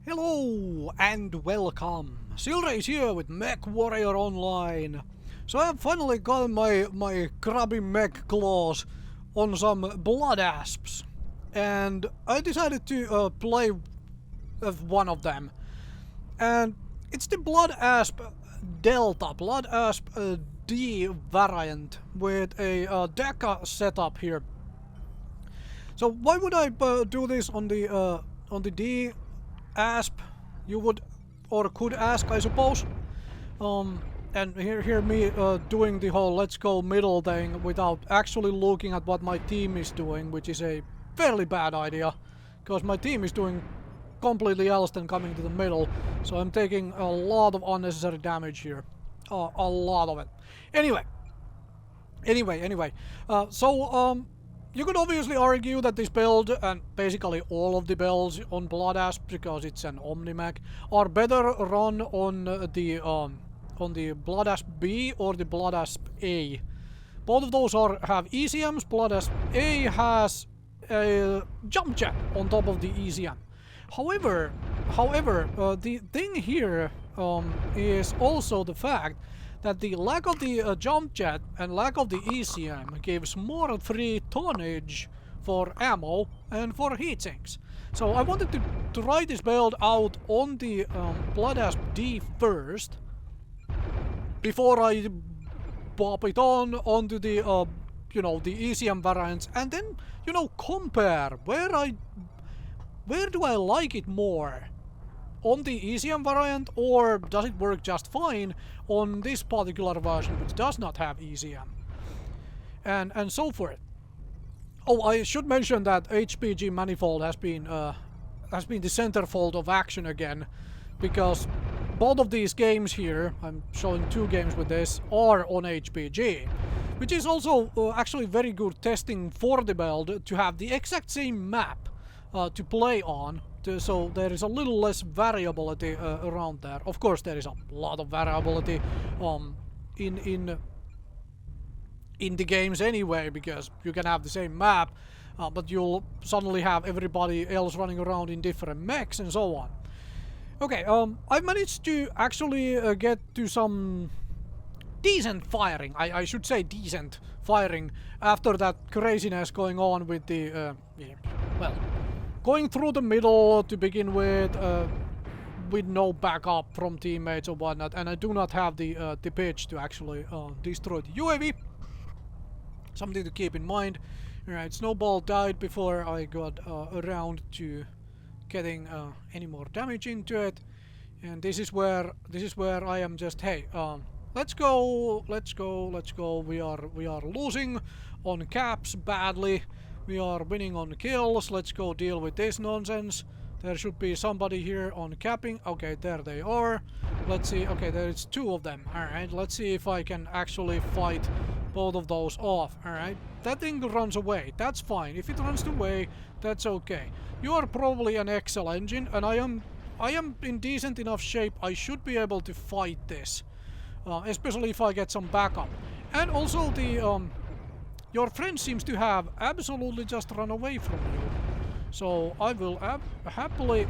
Hello and welcome. Silrace here with Mechwarrior Online. So I have finally gotten my crabby mech claws on some blood asps, and I decided to play with one of them. And it's the blood asp Delta, blood asp D variant with a Dakka setup here. So why would I do this on the D asp, you would or could ask, I suppose. And hear me doing the whole let's go middle thing without actually looking at what my team is doing, which is a fairly bad idea, because my team is doing completely else than coming to the middle, so I'm taking a lot of unnecessary damage here. A lot of it. Anyway. You could obviously argue that this build, and basically all of the builds on Blood Asp, because it's an Omni-Mech, are better run on the Blood Asp B or the Blood Asp A. Both of those have ECMs. Blood Asp A has a jump jet on top of the ECM. However, the thing here is also the fact that the lack of the jump jet and lack of the ECM gives more free tonnage for ammo and for heatsinks. So I wanted to try this build out on the Blood Asp D first, before I pop it onto the the ECM variants, and then compare where do I like it more. On the ECM variant, or does it work just fine on this particular version which does not have ECM? And so forth. Oh, I should mention that HPG manifold has been the centerfold of action again, because both of these games here, I'm showing two games with this, are on HPG, which is also actually very good testing for the build to have the exact same map to play on. So there is a little less variability around there. Of course, there is a lot of variability in the games anyway, because you can have the same map, but you'll suddenly have everybody else running around in different mechs and so on. Okay, I've managed to actually get to some decent firing. I should say decent firing after that craziness going on with the going through the middle to begin with no backup from teammates or whatnot, and I do not have the pitch to actually destroy the UAV. Something to keep in mind. Alright, Snowball died before I got around to getting any more damage into it, and this is where I am just, hey, let's go. We are losing on caps badly. We are winning on kills. Let's go deal with this nonsense. There should be somebody here on capping. Okay, there they are. Let's see. Okay, there's two of them. Alright, let's see if I can actually fight both of those off. Alright, that thing runs away. That's fine. If it runs away, that's okay. You are probably an Excel engine, and I am in decent enough shape. I should be able to fight this, especially if I get some backup. And also the your friend seems to have absolutely just run away from you. So I will happily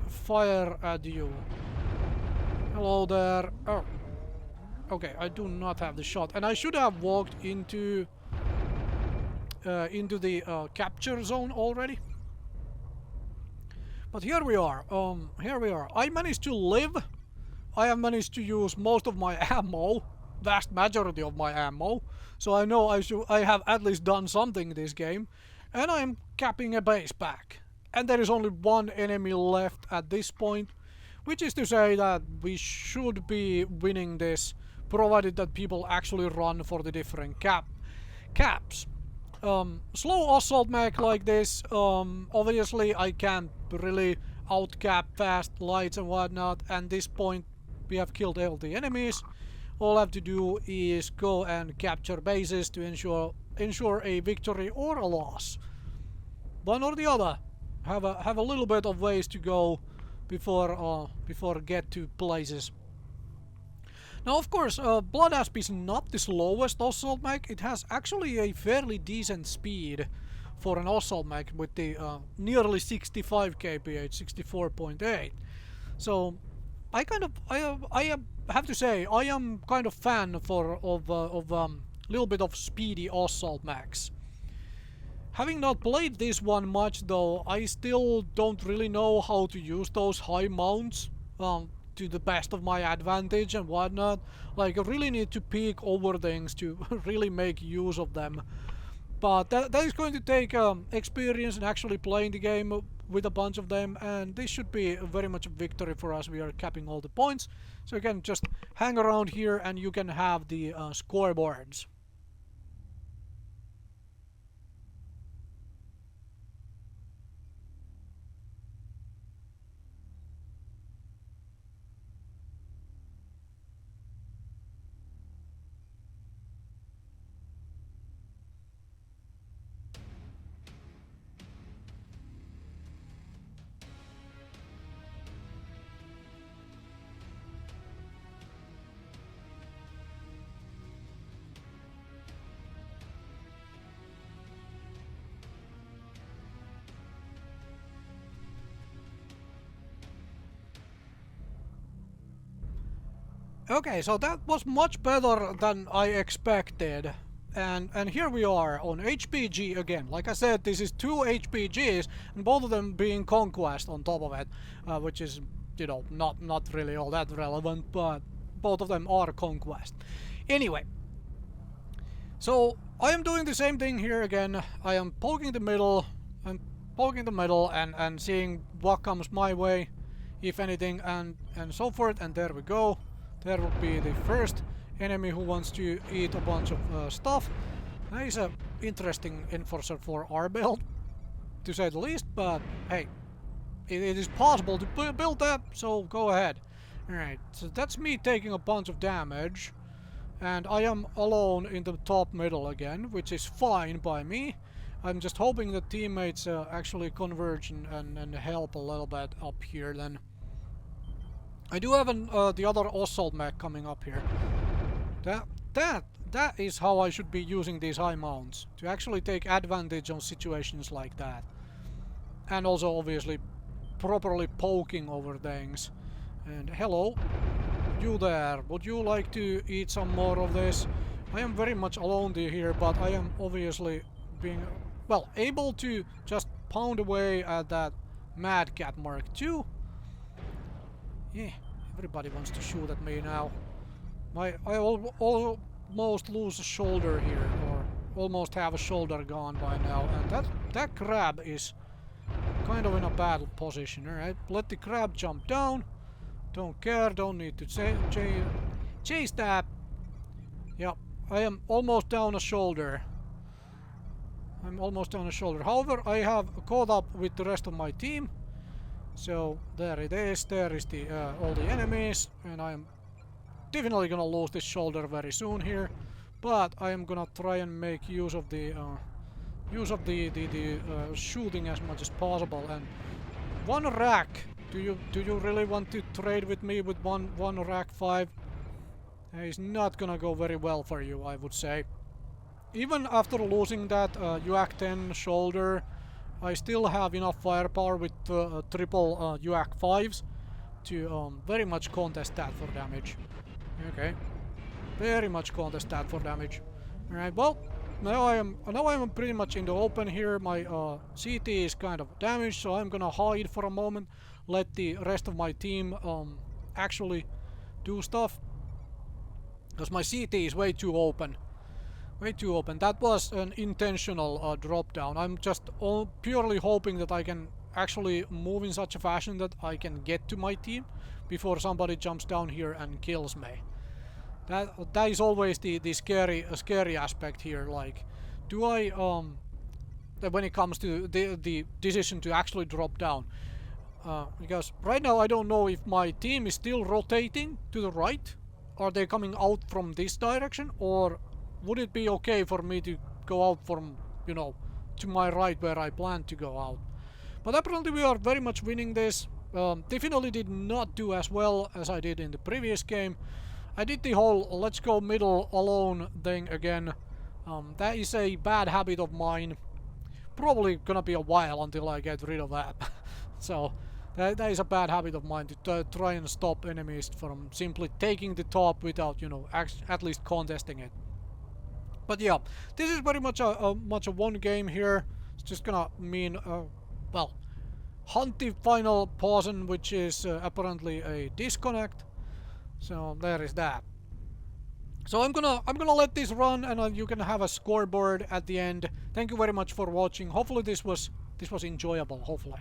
fire at you. Hello there. Oh. Okay, I do not have the shot. And I should have walked into the capture zone already. But here we are. I managed to live. I have managed to use most of my ammo. Vast majority of my ammo, so I know I have at least done something this game, and I'm capping a base back. And there is only one enemy left at this point, which is to say that we should be winning this, provided that people actually run for the different caps. Slow assault mech like this, obviously I can't really outcap fast lights and whatnot, and at this point we have killed all the enemies. All I have to do is go and capture bases to ensure a victory or a loss. One or the other. Have a little bit of ways to go before get to places. Now, of course, Blood Asp is not the slowest assault mech. It has actually a fairly decent speed for an assault mech with the nearly 65 kph, 64.8. So I have to say I am kind of fan of little bit of speedy assault mechs. Having not played this one much though, I still don't really know how to use those high mounts to the best of my advantage and whatnot. Like, I really need to peek over things to really make use of them. But that is going to take experience in actually playing the game with a bunch of them, and this should be very much a victory for us. We are capping all the points, so you can just hang around here and you can have the scoreboards. Okay, so that was much better than I expected. And here we are on HPG again. Like I said, this is 2 HPGs, and both of them being Conquest on top of it, which is, you know, not really all that relevant, but both of them are Conquest. Anyway, so I am doing the same thing here again. I am poking the middle, and seeing what comes my way, if anything, and so forth, and there we go. There will be the first enemy who wants to eat a bunch of stuff. That is an interesting enforcer for our build, to say the least, but hey, it is possible to build that, so go ahead. Alright, so that's me taking a bunch of damage, and I am alone in the top middle again, which is fine by me. I'm just hoping that teammates actually converge and help a little bit up here then. I do have the other assault mech coming up here. That is how I should be using these high mounts, to actually take advantage on situations like that. And also obviously properly poking over things. And hello, you there, would you like to eat some more of this? I am very much alone here, but I am obviously being, well, able to just pound away at that Mad Cat Mark II. Yeah, everybody wants to shoot at me now. I almost lose a shoulder here, or almost have a shoulder gone by now, and that crab is kind of in a bad position. Alright, let the crab jump down. Don't care, don't need to chase that. Yep, I am almost down a shoulder. However, I have caught up with the rest of my team. So there it is, there is the all the enemies, and I am definitely gonna lose this shoulder very soon here, but I am gonna try and make use of the shooting as much as possible. And one rack, do you really want to trade with me with one rack 5? It's not gonna go very well for you, I would say. Even after losing that UAC 10 shoulder, I still have enough firepower with triple UAC 5s to very much contest that for damage. Okay, very much contest that for damage. Alright, well, now I am pretty much in the open here. My CT is kind of damaged, so I'm gonna hide for a moment, let the rest of my team actually do stuff, because my CT is way too open. Way too open. That was an intentional drop down. I'm just purely hoping that I can actually move in such a fashion that I can get to my team before somebody jumps down here and kills me. That is always the scary aspect here. Like, do I when it comes to the decision to actually drop down, because right now I don't know if my team is still rotating to the right. Are they coming out from this direction, or would it be okay for me to go out from, you know, to my right where I plan to go out? But apparently we are very much winning this. Definitely did not do as well as I did in the previous game. I did the whole let's go middle alone thing again. That is a bad habit of mine. probably gonna be a while until I get rid of that. So that is a bad habit of mine to try and stop enemies from simply taking the top without, you know, at least contesting it. But yeah, this is very much a one game here. It's just gonna mean, well, hunt the final poison, which is apparently a disconnect. So there is that. So I'm gonna let this run, and you can have a scoreboard at the end. Thank you very much for watching. Hopefully this was enjoyable. Hopefully.